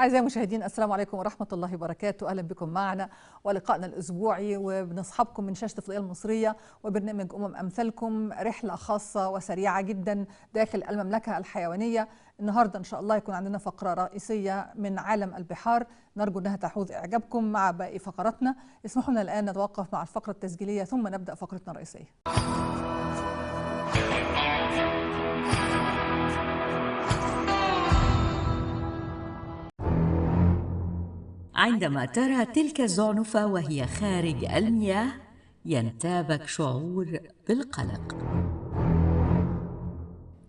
أعزائي المشاهدين، السلام عليكم ورحمة الله وبركاته. أهلا بكم معنا ولقائنا الأسبوعي وبنصحبكم من شاشة الفضائية المصرية وبرنامج أمثالكم، رحلة خاصة وسريعة جدا داخل المملكة الحيوانية. النهاردة إن شاء الله يكون عندنا فقرة رئيسية من عالم البحار، نرجو أنها تحوز إعجابكم مع باقي فقراتنا. اسمحوا لنا الآن نتوقف مع الفقرة التسجيلية ثم نبدأ فقرتنا الرئيسية. عندما ترى تلك الزعنفة وهي خارج المياه ينتابك شعور بالقلق،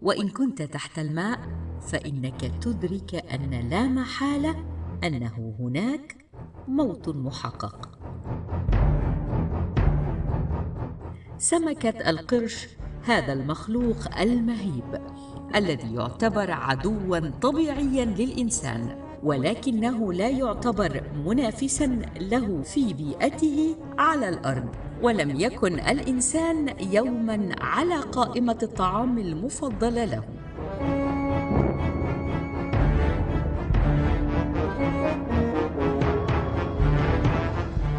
وإن كنت تحت الماء فإنك تدرك أن لا محالة أنه هناك موت محقق. سمكة القرش هذا المخلوق المهيب الذي يعتبر عدواً طبيعياً للإنسان، ولكنه لا يعتبر منافساً له في بيئته على الأرض، ولم يكن الإنسان يوماً على قائمة الطعام المفضلة له.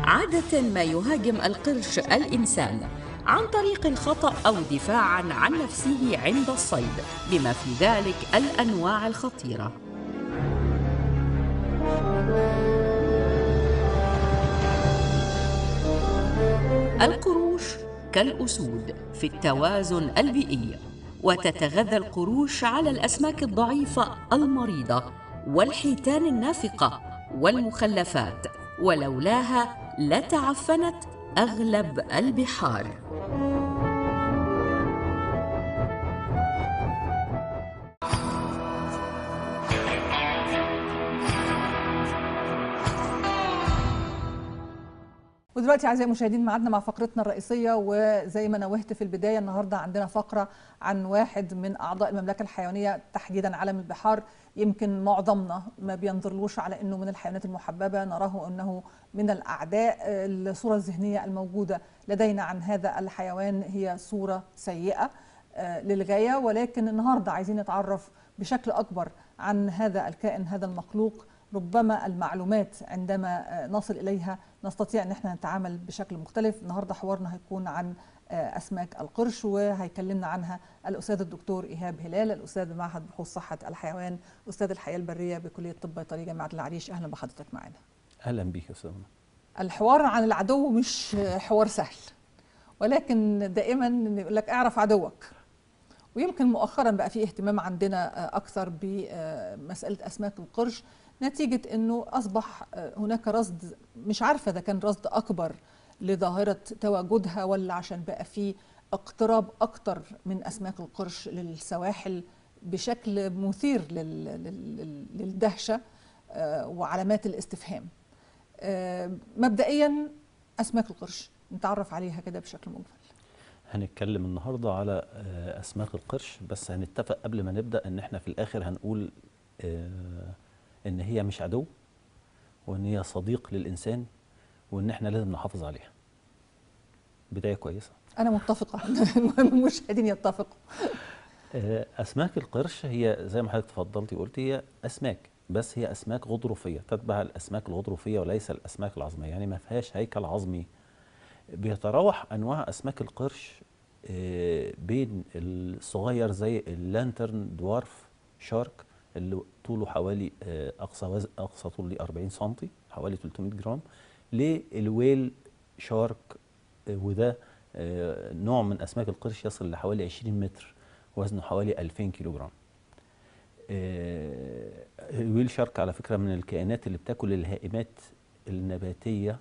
عادة ما يهاجم القرش الإنسان عن طريق الخطأ أو دفاعاً عن نفسه عند الصيد، بما في ذلك الأنواع الخطيرة. القروش كالأسود في التوازن البيئي، وتتغذى القروش على الأسماك الضعيفة المريضة والحيتان النافقة والمخلفات، ولولاها لتعفنت أغلب البحار. ودلوقتي أعزائي المشاهدين معادنا مع فقرتنا الرئيسية، وزي ما نوهت في البداية النهاردة عندنا فقرة عن واحد من أعضاء المملكة الحيوانية تحديدا عالم البحار. يمكن معظمنا ما بينظرلوش على أنه من الحيوانات المحببة، نراه أنه من الأعداء. الصورة الذهنية الموجودة لدينا عن هذا الحيوان هي صورة سيئة للغاية، ولكن النهاردة عايزين نتعرف بشكل أكبر عن هذا الكائن، هذا المخلوق. ربما المعلومات عندما نصل إليها نستطيع أن احنا نتعامل بشكل مختلف. النهاردة حوارنا هيكون عن أسماك القرش، وهيكلمنا عنها الأستاذ الدكتور إيهاب هلال، الأستاذ بمعهد بحوث صحة الحيوان، أستاذ الحياة البرية بكلية طب بيطرية جامعة العريش. أهلا بحضرتك معنا. أهلا بيك يا أستاذ. الحوار عن العدو مش حوار سهل، ولكن دائما يقول لك اعرف عدوك. ويمكن مؤخرا بقى في اهتمام عندنا أكثر بمسألة أسماك القرش، نتيجة أنه أصبح هناك رصد، مش عارفة إذا كان رصد أكبر لظاهرة تواجدها ولا عشان بقى في اقتراب أكتر من أسماك القرش للسواحل بشكل مثير للدهشة وعلامات الاستفهام. مبدئيا أسماك القرش نتعرف عليها كده بشكل مجمل. هنتكلم النهاردة على أسماك القرش، بس هنتفق قبل ما نبدأ إن إحنا في الآخر هنقول إن هي مش عدو، وإن هي صديق للإنسان، وإن إحنا لازم نحافظ عليها. بداية كويسة. أنا متفقة. المهم المشاهدين يتفقوا. أسماك القرش هي زي ما حضرتك تفضلتي قلتي، هي أسماك، بس هي أسماك غضروفية، تتبع الأسماك الغضروفية وليس الأسماك العظمية، يعني ما فيهاش هيكل عظمي. بيتراوح أنواع أسماك القرش بين الصغير زي اللانترن دوارف شارك اللي طوله حوالي أقصى طول ليه 40 سنتي حوالي 300 جرام، للويل شارك، وده نوع من أسماك القرش يصل لحوالي 20 متر، وزنه حوالي 2000 كيلو جرام. الويل شارك على فكرة من الكائنات اللي بتاكل الهائمات النباتية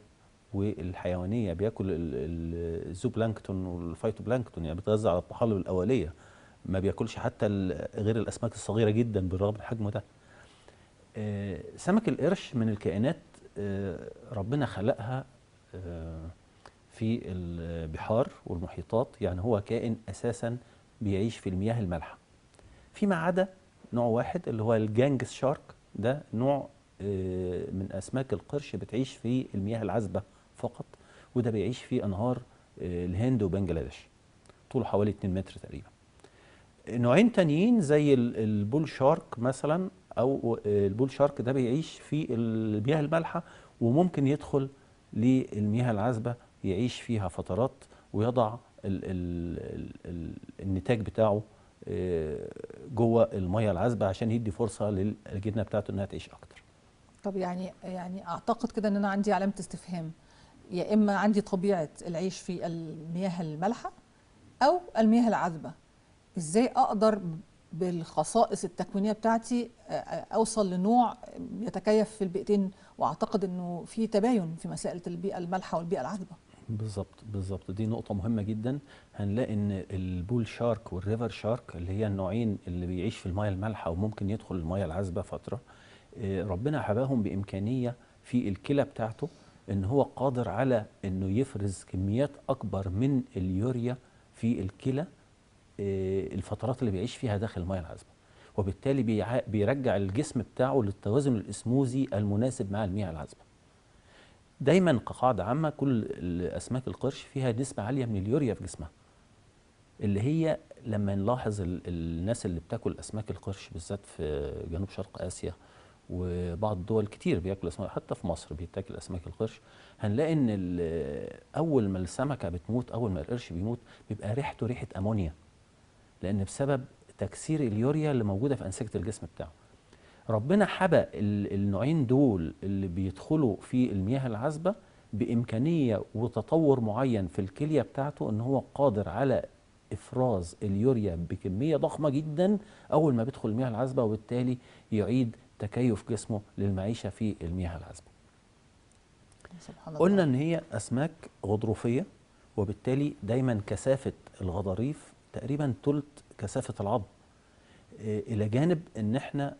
والحيوانية، بياكل الزوبلانكتون والفيتوبلانكتون، يعني بيتغذى على الطحالب الأولية، ما بياكلش حتى غير الأسماك الصغيرة جدا بالرغم من حجمه ده. سمك القرش من الكائنات ربنا خلقها في البحار والمحيطات، يعني هو كائن أساسا بيعيش في المياه المالحة، فيما عدا نوع واحد اللي هو الجانجس شارك. ده نوع من أسماك القرش بتعيش في المياه العذبة فقط، وده بيعيش في أنهار الهند وبنجلاديش، طوله حوالي 2 متر تقريبا. نوعين تانيين زي البول شارك مثلا، او البول شارك ده بيعيش في المياه المالحه، وممكن يدخل للمياه العذبه يعيش فيها فترات ويضع النتاج بتاعه جوه المياه العذبه عشان يدي فرصه للجبنه بتاعته انها تعيش اكتر. طب يعني اعتقد كده ان انا عندي علامه استفهام، يا اما عندي طبيعه العيش في المياه المالحه او المياه العذبه، ازاي اقدر بالخصائص التكوينيه بتاعتي اوصل لنوع يتكيف في البيئتين؟ واعتقد انه في تباين في مساله البيئه المالحه والبيئه العذبه. بالظبط دي نقطة مهمة جدا. هنلاقي ان البول شارك والريفر شارك اللي هي النوعين اللي بيعيش في المياه المالحة وممكن يدخل المياه العذبة فترة، ربنا حباهم بإمكانية في الكلى بتاعته ان هو قادر على انه يفرز كميات اكبر من اليوريا في الكلى الفترات اللي بيعيش فيها داخل المياه العذبة، وبالتالي بيرجع الجسم بتاعه للتوازن الاسموزي المناسب مع المياه العذبة. دايما كقاعدة عامة كل أسماك القرش فيها نسبة عالية من اليوريا في جسمها، اللي هي لما نلاحظ الناس اللي بتاكل أسماك القرش بالذات في جنوب شرق آسيا وبعض الدول كتير بياكلوا أسماك، حتى في مصر بيتاكل أسماك القرش، هنلاقي إن أول ما السمكة بتموت، أول ما القرش بيموت، بيبقى ريحته ريحة أمونيا، لأن بسبب تكسير اليوريا اللي موجودة في أنسجة الجسم بتاعه. ربنا حبى النوعين دول اللي بيدخلوا في المياه العذبة بإمكانية وتطور معين في الكلية بتاعته ان هو قادر على إفراز اليوريا بكمية ضخمة جدا أول ما بيدخل المياه العذبة، وبالتالي يعيد تكيف جسمه للمعيشة في المياه العذبة. سبحان الله. قلنا ان هي أسماك غضروفية، وبالتالي دايما كثافة الغضاريف تقريبا ثلث كثافة العظم، إلى جانب ان احنا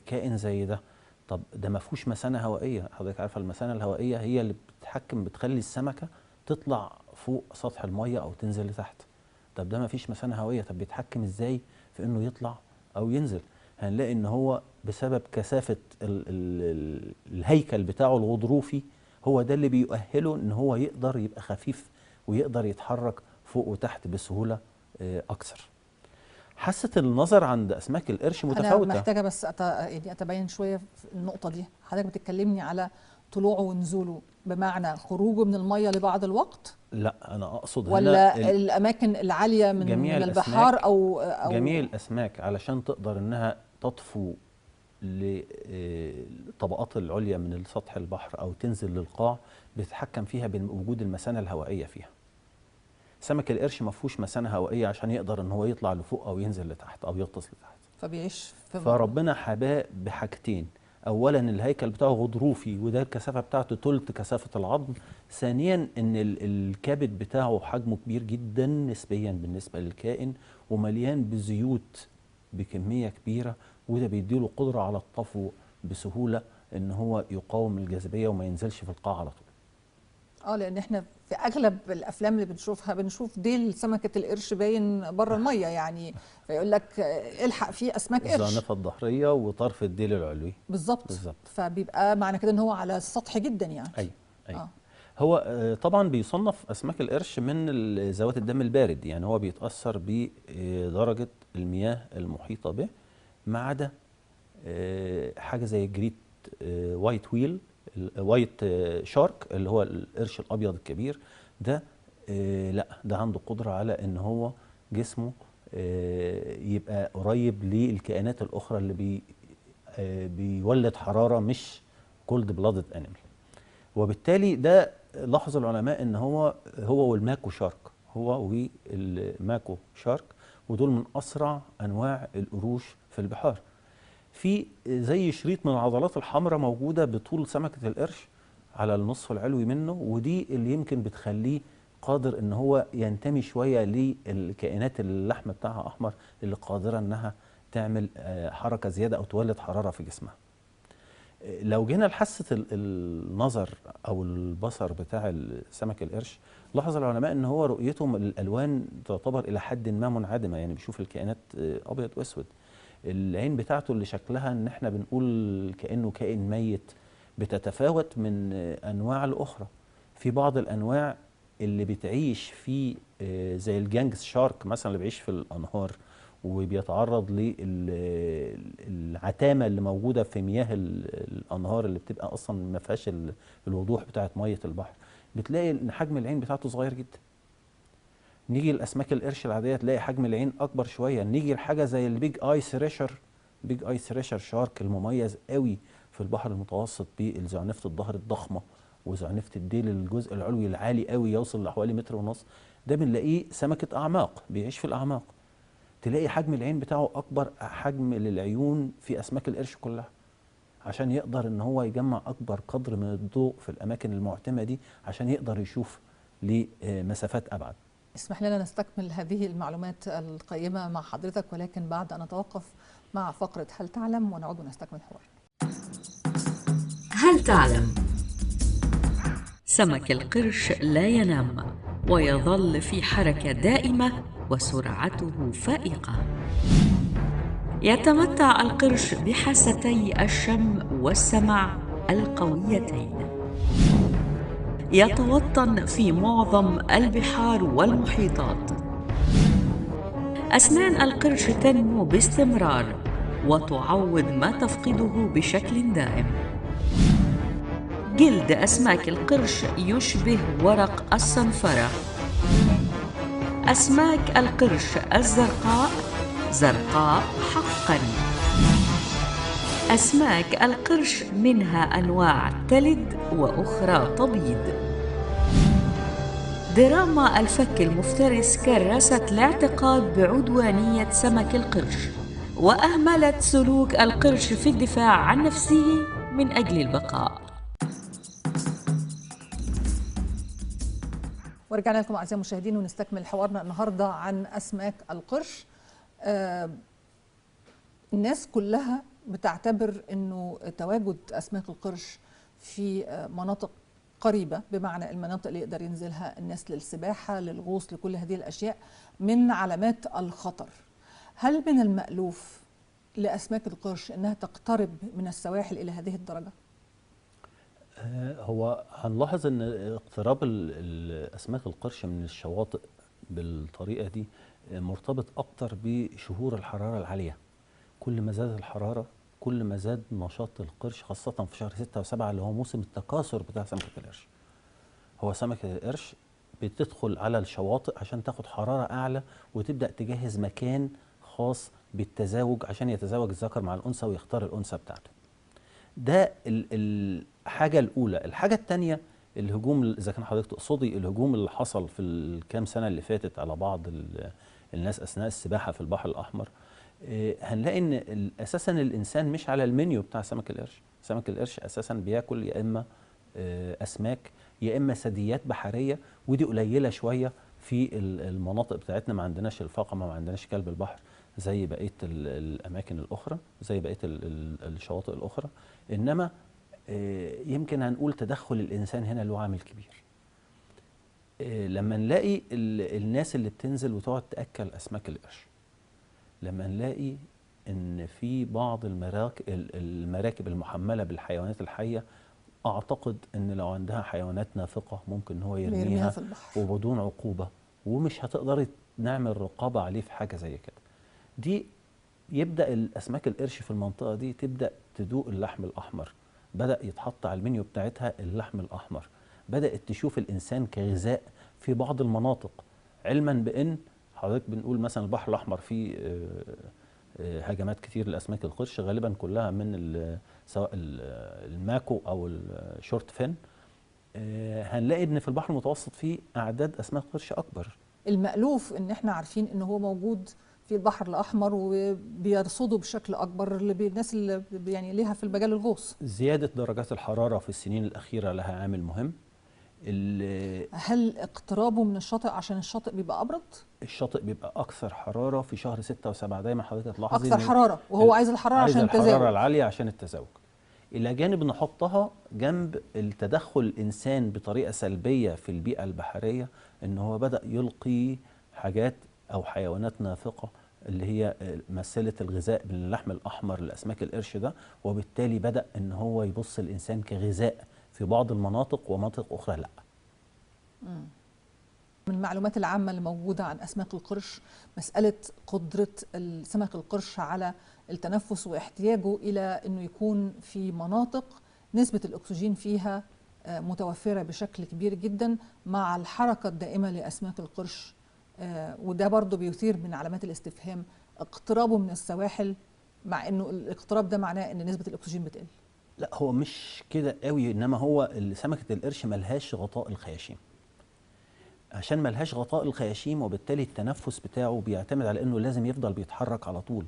كائن زي ده، طب ده ما فيهوش مثانه هوائيه. حضرتك عارفه المثانه الهوائيه هي اللي بتخلي السمكه تطلع فوق سطح الميه او تنزل لتحت. طب ده ما فيش مثانه هوائيه، طب بيتحكم ازاي في انه يطلع او ينزل؟ هنلاقي ان هو بسبب كثافه الهيكل بتاعه الغضروفي، هو ده اللي بيؤهله ان هو يقدر يبقى خفيف ويقدر يتحرك فوق وتحت بسهوله اكثر. حاسة النظر عند أسماك القرش متفاوتة. أنا محتاجة بس يعني أتبين شوية في النقطة دي. حضرتك بتتكلمني على طلوعه ونزوله بمعنى خروجه من المية لبعض الوقت؟ لا، أنا أقصد ولا هنا الأماكن العالية من البحار أو جميع الأسماك علشان تقدر إنها تطفو للطبقات العليا من سطح البحر أو تنزل للقاع، بتتحكم فيها بوجود المثانة الهوائية فيها. سمك القرش ما فيهوش مثانة هوائية عشان يقدر ان هو يطلع لفوق او ينزل لتحت او يغطس لتحت، فبيعيش في فربنا حباه بحاجتين: اولا الهيكل بتاعه غضروفي وده الكثافه بتاعته ثلث كثافه العظم، ثانيا ان الكبد بتاعه حجمه كبير جدا نسبيا بالنسبه للكائن ومليان بزيوت بكميه كبيره، وده بيديله قدره على الطفو بسهوله ان هو يقاوم الجاذبيه وما ينزلش في القاع على طول. لان احنا في اغلب الافلام اللي بنشوفها بنشوف ديل سمكه القرش باين بره الميه، يعني فيقول لك الحق في اسماك قرش، الزعنفه الظهريه وطرف الديل العلوي. بالظبط. فبيبقى معنى كده ان هو على السطح جدا يعني. ايوه. هو طبعا بيصنف اسماك القرش من ذوات الدم البارد، يعني هو بيتاثر بدرجه المياه المحيطه به، ما عدا حاجه زي الجريت وايت ويل، وايت شارك اللي هو القرش الابيض الكبير ده، لا ده عنده قدره على ان هو جسمه يبقى قريب للكائنات الاخرى اللي بيولد حراره، مش كولد بلادد انيمال. وبالتالي ده لاحظ العلماء ان هو والماكو شارك، هو والماكو شارك، ودول من اسرع انواع القروش في البحار. في زي شريط من العضلات الحمراء موجوده بطول سمكه القرش على النصف العلوي منه، ودي اللي يمكن بتخليه قادر ان هو ينتمي شويه للكائنات اللي اللحم بتاعها احمر، اللي قادره انها تعمل حركه زياده او تولد حراره في جسمها. لو جينا لحاسه النظر او البصر بتاع سمك القرش، لاحظ العلماء ان هو رؤيتهم الالوان تعتبر الى حد ما منعدمه، يعني بيشوف الكائنات ابيض واسود. العين بتاعته اللي شكلها ان احنا بنقول كانه كائن ميت، بتتفاوت من انواع الاخرى. في بعض الانواع اللي بتعيش في زي الجانجس شارك مثلا اللي بيعيش في الانهار، وبيتعرض للعتامه اللي موجوده في مياه الانهار اللي بتبقى اصلا ما فيهاش الوضوح بتاعت ميه البحر. بتلاقي ان حجم العين بتاعته صغير جدا. نيجي الاسماك القرش العاديه تلاقي حجم العين اكبر شويه. نيجي لحاجه زي البيج اي ثريشر، بيج اي ثريشر شارك المميز قوي في البحر المتوسط بالزعنفه الظهر الضخمه وزعنفه الديل الجزء العلوي العالي قوي يوصل لحوالي 1.5 متر. ده بنلاقيه سمكه اعماق، بيعيش في الاعماق. تلاقي حجم العين بتاعه اكبر حجم للعيون في اسماك القرش كلها، عشان يقدر ان هو يجمع اكبر قدر من الضوء في الاماكن المعتمه دي، عشان يقدر يشوف لمسافات ابعد. اسمح لنا نستكمل هذه المعلومات القيمة مع حضرتك، ولكن بعد أن نتوقف مع فقرة هل تعلم ونعود ونستكمل الحوار. هل تعلم؟ سمك القرش لا ينام ويظل في حركة دائمة وسرعته فائقة. يتمتع القرش بحاستي الشم والسمع القويتين. يتوطن في معظم البحار والمحيطات. أسنان القرش تنمو باستمرار وتعوض ما تفقده بشكل دائم. جلد أسماك القرش يشبه ورق الصنفرة. أسماك القرش الزرقاء زرقاء حقاً. أسماك القرش منها أنواع تلد وأخرى تبيض. دراما الفك المفترس كرست الاعتقاد بعدوانية سمك القرش وأهملت سلوك القرش في الدفاع عن نفسه من أجل البقاء. ورجعنا لكم أعزائي المشاهدين ونستكمل حوارنا النهاردة عن أسماك القرش. الناس كلها بتعتبر أنه تواجد أسماك القرش في مناطق قريبة، بمعنى المناطق اللي يقدر ينزلها الناس للسباحة للغوص لكل هذه الأشياء، من علامات الخطر. هل من المألوف لأسماك القرش أنها تقترب من السواحل إلى هذه الدرجة؟ هو هنلاحظ ان اقتراب اسماك القرش من الشواطئ بالطريقه دي مرتبط اكتر بشهور الحراره العاليه. كل ما زادت الحراره كل ما زاد نشاط القرش، خاصه في شهر 6 و7 اللي هو موسم التكاثر بتاع سمكه القرش. هو سمكه القرش بتدخل على الشواطئ عشان تاخد حراره اعلى وتبدا تجهز مكان خاص بالتزاوج عشان يتزاوج الذكر مع الانثى ويختار الانثى بتاعته. ده الحاجة الأولى. الحاجة الثانية الهجوم، إذا كان حضرتك تقصدي الهجوم اللي حصل في الكام سنة اللي فاتت على بعض الناس أثناء السباحة في البحر الأحمر. هنلاقي إن أساسا الإنسان مش على المنيو بتاع سمك القرش. سمك القرش أساسا بياكل يا إما أسماك يا إما ثدييات بحرية، ودي قليلة شوية في المناطق بتاعتنا. ما عندناش الفاقمة، ما عندناش كلب البحر زي بقية الأماكن الأخرى، زي بقية الشواطئ الأخرى. إنما يمكن هنقول تدخل الإنسان هنا له عامل كبير. لما نلاقي الناس اللي بتنزل وتقعد تأكل أسماك القرش، لما نلاقي إن في بعض المراكب المحملة بالحيوانات الحية، أعتقد إن لو عندها حيوانات نافقة ممكن هو يرميها في البحر وبدون عقوبة، ومش هتقدر نعمل رقابة عليه في حاجة زي كده. دي يبدأ الأسماك القرش في المنطقة دي تبدأ تدوق اللحم الأحمر، بدأ يتحط على المنيو بتاعتها اللحم الأحمر، بدأت تشوف الإنسان كغذاء في بعض المناطق، علما بأن حضرتك بنقول مثلا البحر الأحمر فيه هجمات كتير لأسماك القرش، غالبا كلها من سواء الماكو أو الشورت فين. هنلاقي ان في البحر المتوسط فيه اعداد اسماك قرش اكبر. المألوف ان احنا عارفين ان هو موجود في البحر الاحمر وبيرصدوا بشكل اكبر الناس اللي يعني ليها في المجال الغوص. زياده درجات الحراره في السنين الاخيره لها عامل مهم. هل اقترابه من الشاطئ عشان الشاطئ بيبقى ابرد؟ الشاطئ بيبقى اكثر حراره في شهر 6 و7. دايما حضرتك هتلاحظي اكثر حراره، وهو عايز الحراره عشان التزاوج، الحراره العاليه عشان التزاوج. الى جانب نحطها جنب التدخل الانسان بطريقه سلبيه في البيئه البحريه، ان هو بدا يلقي حاجات او حيوانات نافقه اللي هي مساله الغذاء من اللحم الاحمر لاسماك القرش ده، وبالتالي بدا ان هو يبص الانسان كغذاء في بعض المناطق ومناطق اخرى لا. من المعلومات العامة اللي موجودة عن أسماك القرش مسألة قدرة سمك القرش على التنفس واحتياجه إلى أنه يكون في مناطق نسبة الأكسجين فيها متوفرة بشكل كبير جدا مع الحركة الدائمة لأسماك القرش. وده برضو بيثير من علامات الاستفهام اقترابه من السواحل، مع أنه الاقتراب ده معناه أن نسبة الأكسجين بتقل. لا هو مش كده قوي، إنما هو سمكة القرش ملهاش غطاء الخياشيم. عشان ملهاش غطاء الخياشيم وبالتالي التنفس بتاعه بيعتمد على انه لازم يفضل بيتحرك على طول،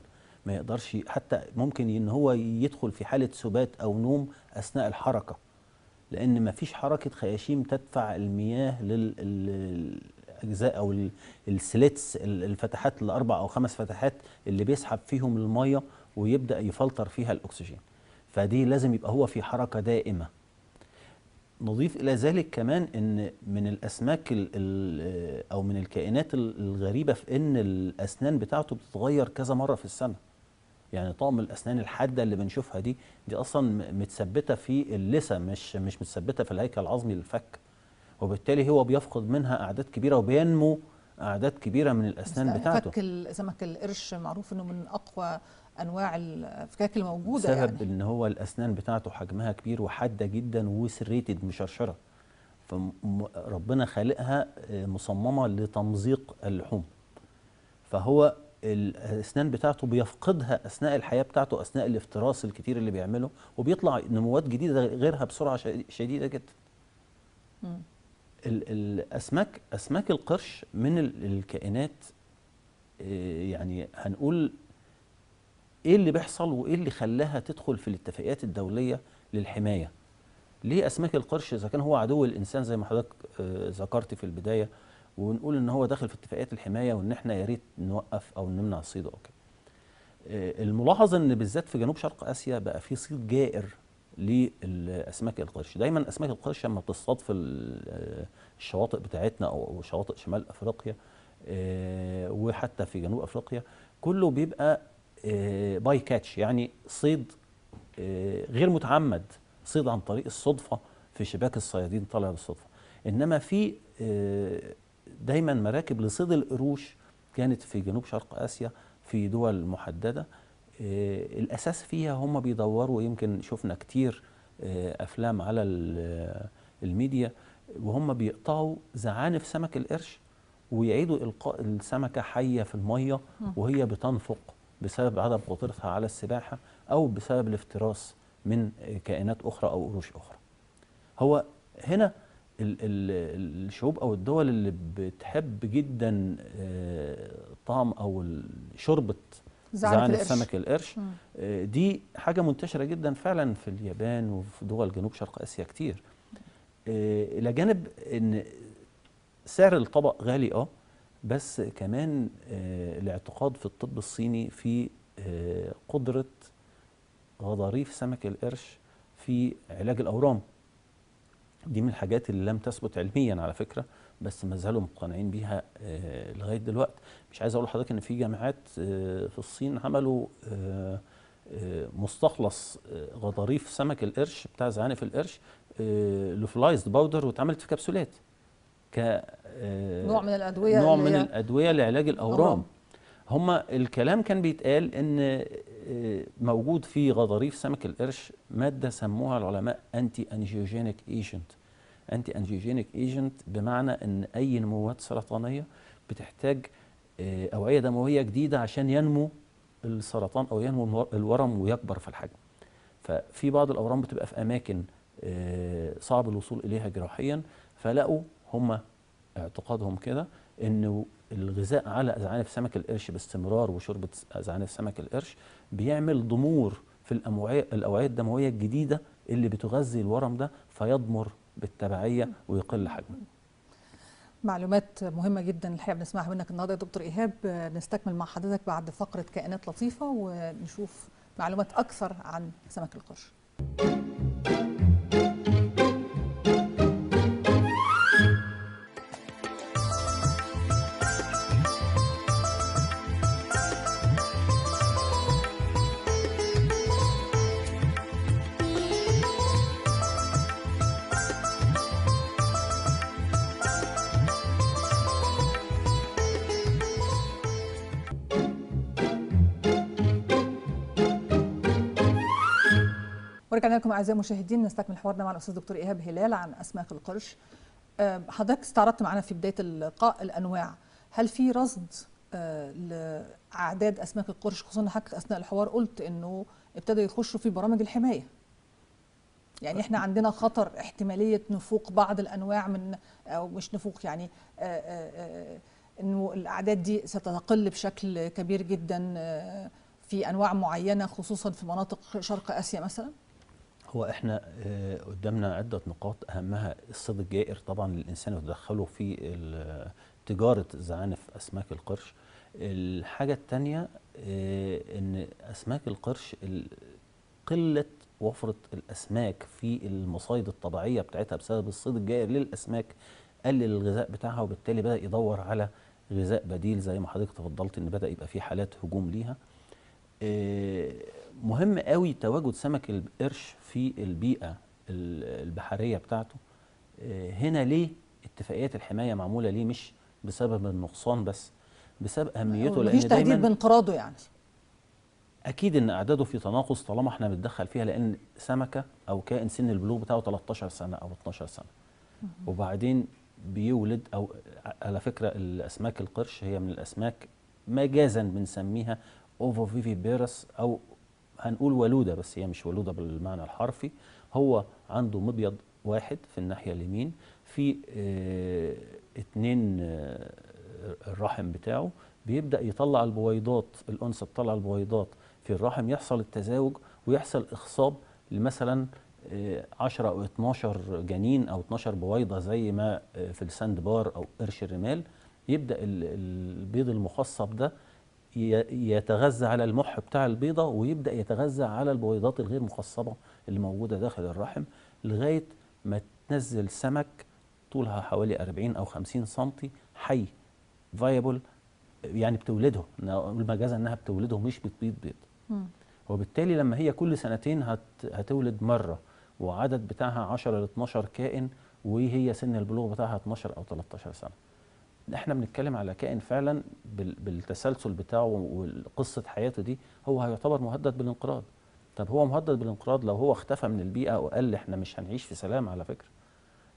ما يقدرش حتى ممكن ان هو يدخل في حالة سبات او نوم اثناء الحركة، لان ما فيش حركة خياشيم تدفع المياه للاجزاء او السليتس، الفتحات الاربع او خمس فتحات اللي بيسحب فيهم المية ويبدأ يفلتر فيها الاكسجين، فدي لازم يبقى هو في حركة دائمة. نضيف إلى ذلك كمان إن من الأسماك أو من الكائنات الغريبة في إن الأسنان بتاعته بتتغير كذا مرة في السنة. يعني طقم الأسنان الحادة اللي بنشوفها دي أصلا متثبتة في اللثة، مش متثبتة في الهيكل العظمي للفك، وبالتالي هو بيفقد منها أعداد كبيرة وبينمو أعداد كبيرة من الأسنان بتاعته. فك سمك القرش معروف إنه من أقوى انواع الفكاك الموجوده، بسبب ان هو الاسنان بتاعته حجمها كبير وحاده جدا وسريتد مشرشره، فربنا خالقها مصممه لتمزيق اللحوم، فهو الاسنان بتاعته بيفقدها اثناء الحياه بتاعته، اثناء الافتراس الكتير اللي بيعمله، وبيطلع نموات جديده غيرها بسرعه شديده جدا. اسماك القرش من الكائنات، يعني هنقول ايه اللي بيحصل وايه اللي خلاها تدخل في الاتفاقيات الدوليه للحمايه. ليه اسماك القرش اذا كان هو عدو الانسان زي ما حضرتك ذكرت في البدايه، ونقول ان هو داخل في اتفاقيات الحمايه وان احنا يا ريت نوقف او نمنع صيده او كده. الملاحظ ان بالذات في جنوب شرق اسيا بقى في صيد جائر لاسماك القرش. دايما اسماك القرش لما بتصطاد في الشواطئ بتاعتنا او شواطئ شمال افريقيا وحتى في جنوب افريقيا كله بيبقى باي كاتش، يعني صيد غير متعمد، صيد عن طريق الصدفة في شباك الصيادين طالع بالصدفة. إنما في دايما مراكب لصيد القروش كانت في جنوب شرق آسيا في دول محددة، الأساس فيها هم بيدوروا، يمكن شفنا كتير أفلام على الميديا وهم بيقطعوا زعانف سمك القرش ويعيدوا إلقاء السمكة حية في المية وهي بتنفق بسبب عدم قدرتها على السباحة أو بسبب الافتراس من كائنات أخرى أو قروش أخرى. هو هنا الشعوب أو الدول اللي بتحب جدا طعم أو شوربة زعانف سمك القرش دي حاجة منتشرة جدا فعلا في اليابان وفي دول جنوب شرق آسيا كتير، إلى جانب أن سعر الطبق غالي بس كمان الاعتقاد في الطب الصيني في قدرة غضاريف سمك القرش في علاج الأورام. دي من الحاجات اللي لم تثبت علميا على فكرة، بس ما زالوا مقتنعين بيها لغاية دلوقتي. مش عايز أقول لحضرتك إن في جامعات في الصين عملوا مستخلص غضاريف سمك القرش بتاع زعانف القرش لوفلايزد باودر واتعملت في كبسولات نوع من الأدوية، نوع من الأدوية لعلاج الأورام. هما الكلام كان بيتقال إن موجود في غضاريف سمك القرش مادة سموها العلماء أنتي أنجيوجينيك ايجنت. أنتي أنجيوجينيك ايجنت بمعنى إن أي نموات سرطانية بتحتاج أوعية دموية جديدة عشان ينمو السرطان أو ينمو الورم ويكبر في الحجم. ففي بعض الأورام بتبقى في أماكن صعب الوصول إليها جراحيا، فلقوا هم اعتقادهم كده إنه الغذاء على زعانف سمك القرش باستمرار وشوربة زعانف سمك القرش بيعمل ضمور في الأوعية الدموية الجديدة اللي بتغذي الورم ده فيضمر بالتبعية ويقل حجمه. معلومات مهمة جدا الحقيقة بنسمعها منك النهارده يا دكتور إيهاب. نستكمل مع حضرتك بعد فقرة كائنات لطيفة ونشوف معلومات أكثر عن سمك القرش. ورجعنا لكم اعزائي المشاهدين، نستكمل حوارنا مع الاستاذ دكتور ايهاب هلال عن اسماك القرش. حضرتك استعرضت معنا في بدايه اللقاء الانواع، هل في رصد لاعداد اسماك القرش؟ خصوصا ان حضرتك اثناء الحوار قلت انه ابتدوا يخشوا في برامج الحمايه، يعني احنا عندنا خطر احتماليه نفوق بعض الانواع من، او مش نفوق يعني انه الاعداد دي ستقل بشكل كبير جدا في انواع معينه خصوصا في مناطق شرق اسيا مثلا. هو احنا قدامنا عده نقاط، اهمها الصيد الجائر طبعا للانسان وتدخله في تجاره زعانف اسماك القرش. الحاجه الثانيه ان اسماك القرش قله وفره الاسماك في المصايد الطبيعيه بتاعتها بسبب الصيد الجائر للاسماك قلل الغذاء بتاعها، وبالتالي بدا يدور على غذاء بديل زي ما حضرتك تفضلت ان بدا يبقى في حالات هجوم ليها. مهم قوي تواجد سمك القرش في البيئة البحرية بتاعته. هنا ليه اتفاقيات الحماية معمولة؟ ليه؟ مش بسبب النقصان بس، بسبب أهميته، مفيش لأن تهديد دايما بانقراضه يعني. أكيد إن أعداده في تناقص طالما إحنا بنتدخل فيها، لأن سمكة أو كائن سن البلوغ بتاعه 13 سنة أو 12 سنة وبعدين بيولد. أو على فكرة الأسماك القرش هي من الأسماك مجازا بنسميها اوفو فيفي بيرس، او هنقول ولوده بس هي مش ولوده بالمعنى الحرفي. هو عنده مبيض واحد في الناحيه اليمين، في اتنين الرحم بتاعه بيبدا يطلع البويضات، الانثى تطلع البويضات في الرحم، يحصل التزاوج ويحصل اخصاب لمثلا 10 او 12 جنين او 12 بويضه زي ما في الساند بار او قرش الرمال. يبدا البيض المخصب ده يتغذى على المح بتاع البيضة، ويبدأ يتغذى على البويضات الغير مخصبة اللي موجودة داخل الرحم، لغاية ما تنزل سمك طولها حوالي 40 أو 50 سنتي حي فايبل، يعني بتولده، المجازة أنها بتولده مش بتبيض بيض. وبالتالي لما هي كل سنتين هتولد مرة، وعدد بتاعها 10 ل 12 كائن، وهي سن البلوغ بتاعها 12 أو 13 سنة. احنا بنتكلم على كائن فعلا بالتسلسل بتاعه وقصه حياته دي هو هيعتبر مهدد بالانقراض. طب هو مهدد بالانقراض لو هو اختفى من البيئه وقال احنا مش هنعيش في سلام على فكره،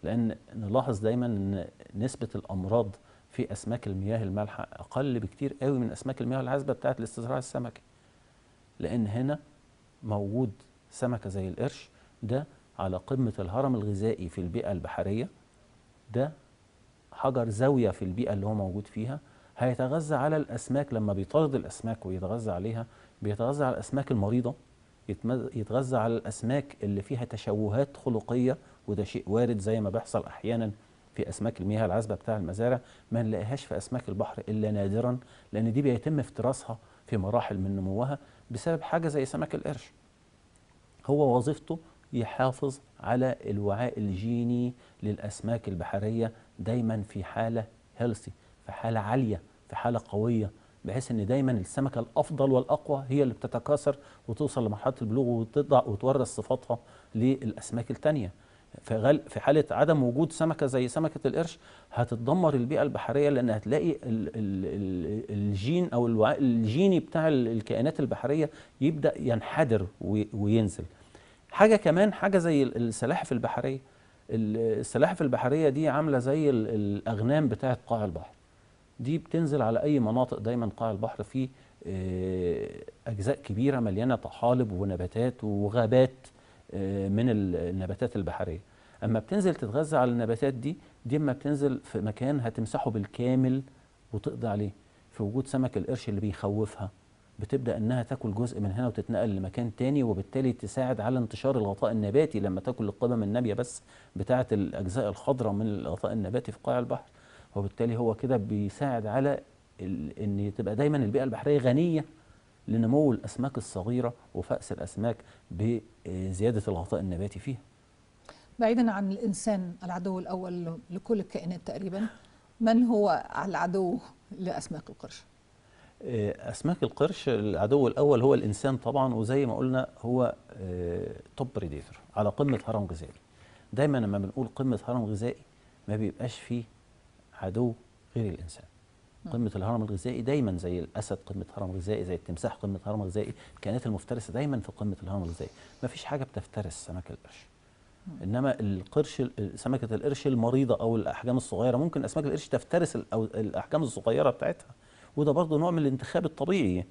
لان نلاحظ دايما ان نسبه الامراض في اسماك المياه المالحه اقل بكتير قوي من اسماك المياه العذبه بتاعه الاستزراع السمكي، لان هنا موجود سمكه زي القرش ده على قمه الهرم الغذائي في البيئه البحريه، ده حجر زاوية في البيئة اللي هو موجود فيها، هيتغذى على الأسماك. لما بيطارد الأسماك ويتغذى عليها بيتغذى على الأسماك المريضة، يتغذى على الأسماك اللي فيها تشوهات خلقية، وده شيء وارد زي ما بيحصل أحيانا في أسماك المياه العذبة بتاع المزارع، ما نلاقيهاش في أسماك البحر إلا نادرا، لأن دي بيتم افتراسها في مراحل من نموها بسبب حاجة زي سمك القرش. هو وظيفته يحافظ على الوعاء الجيني للأسماك البحرية دايما في حالة هيلثي، في حالة عالية، في حالة قوية، بحيث ان دايما السمكة الأفضل والأقوى هي اللي بتتكاثر وتوصل لمرحلة البلوغ وتورث صفاتها للأسماك التانية. في حالة عدم وجود سمكة زي سمكة القرش هتتدمر البيئة البحرية، لأن هتلاقي الجين أو الوعاء الجيني بتاع الكائنات البحرية يبدأ ينحدر وينزل. حاجة كمان، حاجة زي السلاحف البحرية. السلاحف البحرية دي عاملة زي الأغنام بتاعة قاع البحر، دي بتنزل على أي مناطق. دايما قاع البحر فيه أجزاء كبيرة مليانة طحالب ونباتات وغابات من النباتات البحرية. أما بتنزل تتغذى على النباتات دي أما بتنزل في مكان هتمسحه بالكامل وتقضي عليه، في وجود سمك القرش اللي بيخوفها بتبدأ أنها تاكل جزء من هنا وتتنقل لمكان تاني، وبالتالي تساعد على انتشار الغطاء النباتي. لما تاكل القمم النابية بس بتاعة الأجزاء الخضراء من الغطاء النباتي في قاع البحر، وبالتالي هو كده بيساعد على أن تبقى دايما البيئة البحرية غنية لنمو الأسماك الصغيرة وفأس الأسماك بزيادة الغطاء النباتي فيها. بعيدا عن الإنسان العدو الأول لكل الكائنات تقريبا، من هو العدو لأسماك القرش؟ أسماك القرش العدو الأول هو الإنسان طبعا، وزي ما قلنا هو توب بريديتور على قمة هرم غذائي. دايما لما بنقول قمة هرم غذائي ما بيبقاش فيه عدو غير الإنسان. قمه الهرم الغذائي دايما زي الاسد قمه هرم غذائي، زي التمساح قمه هرم غذائي. الكائنات المفترسه دايما في قمه الهرم الغذائي، ما فيش حاجه بتفترس سمك القرش. انما القرش، سمكه القرش المريضه او الاحجام الصغيره، ممكن اسماك القرش تفترس أو الاحجام الصغيره بتاعتها، وده برضه نوع من الانتخاب الطبيعي.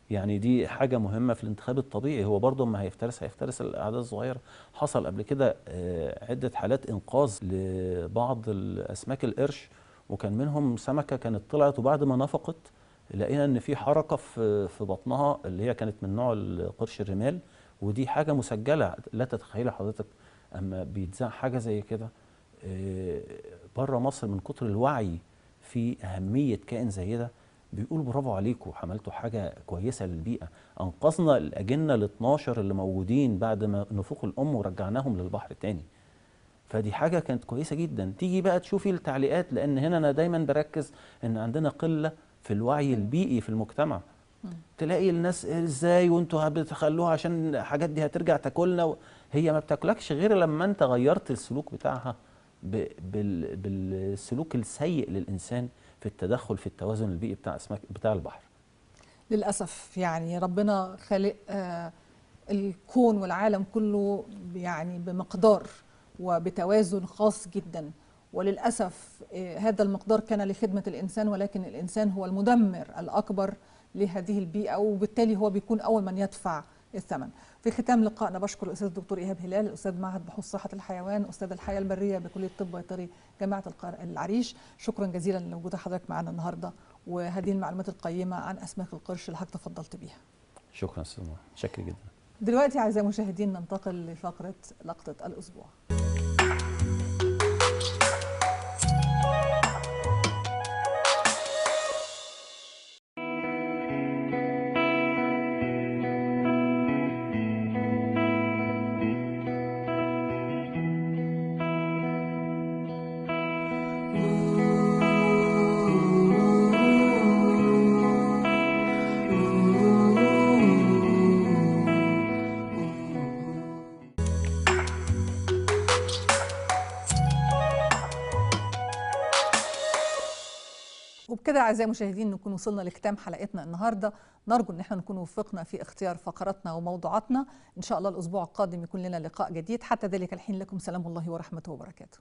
يعني دي حاجه مهمه في الانتخاب الطبيعي، هو برضه ما هيفترس الاعداد الصغيره. حصل قبل كده عده حالات انقاذ لبعض الاسماك القرش، وكان منهم سمكه كانت طلعت وبعد ما نفقت لقينا ان في حركه في بطنها اللي هي كانت من نوع القرش الرمال، ودي حاجه مسجله. لا تتخيلي حضرتك اما بيتذاع حاجه زي كده بره مصر من كتر الوعي في اهميه كائن زي ده، بيقول برافو عليكم، عملتوا حاجه كويسه للبيئه، انقذنا الاجنه ال 12 اللي موجودين بعد ما نفوق الام ورجعناهم للبحر تاني. فدي حاجه كانت كويسه جدا. تيجي بقى تشوفي التعليقات، لان هنا انا دايما بركز ان عندنا قله في الوعي البيئي في المجتمع. تلاقي الناس ازاي وانتوا بتخلوها عشان الحاجات دي هترجع تاكلنا، هي ما بتاكلكش غير لما انت غيرت السلوك بتاعها بالسلوك السيء للانسان في التدخل في التوازن البيئي بتاع البحر. للاسف يعني ربنا خالق الكون والعالم كله يعني بمقدار وبتوازن خاص جدا، وللاسف هذا المقدار كان لخدمه الانسان، ولكن الانسان هو المدمر الاكبر لهذه البيئه، وبالتالي هو بيكون اول من يدفع الثمن. في ختام لقائنا بشكر الاستاذ الدكتور ايهاب هلال، استاذ معهد بحوث صحه الحيوان، استاذ الحياه البريه بكليه الطب البيطري جامعه العريش. شكرا جزيلا لوجود حضرتك معنا النهارده وهذه المعلومات القيمه عن اسماك القرش اللي حضرتك تفضلت بيها. شكرا استاذ نور، شكرا جدا. دلوقتي اعزائي المشاهدين ننتقل لفقره لقطه الاسبوع. وبكده اعزائي المشاهدين نكون وصلنا لختام حلقتنا النهارده، نرجو ان احنا نكون وفقنا في اختيار فقراتنا وموضوعاتنا. ان شاء الله الاسبوع القادم يكون لنا لقاء جديد، حتى ذلك الحين لكم سلام الله ورحمته وبركاته.